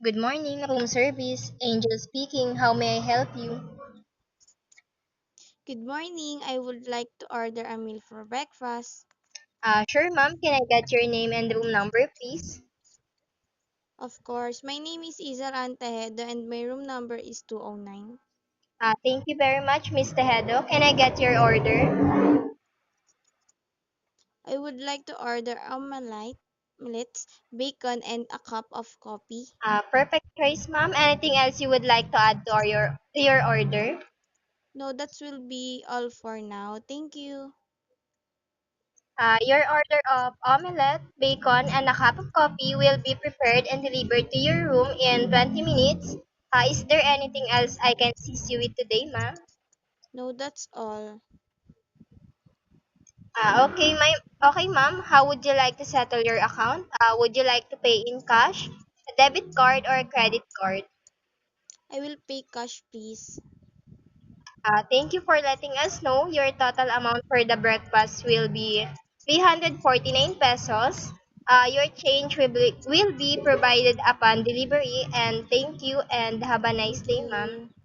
Good morning, room service. Angel speaking. How may I help you? Good morning. I would like to order a meal for breakfast. Sure, ma'am. Can I get your name and room number, please? Of course, my name is Isar Antahedo and my room number is 209. Thank you very much, Miss Tejedo. Can I get your order? I would like to order omelette, bacon, and a cup of coffee. Perfect choice, ma'am. Anything else you would like to add to your order? No, that will be all for now. Thank you. Your order of omelette, bacon, and a cup of coffee will be prepared and delivered to your room in 20 minutes. Is there anything else I can assist you with today, ma'am? No, that's all. Okay, ma'am. How would you like to settle your account? Would you like to pay in cash, a debit card, or a credit card? I will pay cash, please. Thank you for letting us know. Your total amount for the breakfast will be 349 pesos. Your change will be provided upon delivery. And thank you and have a nice Thank day, ma'am. you.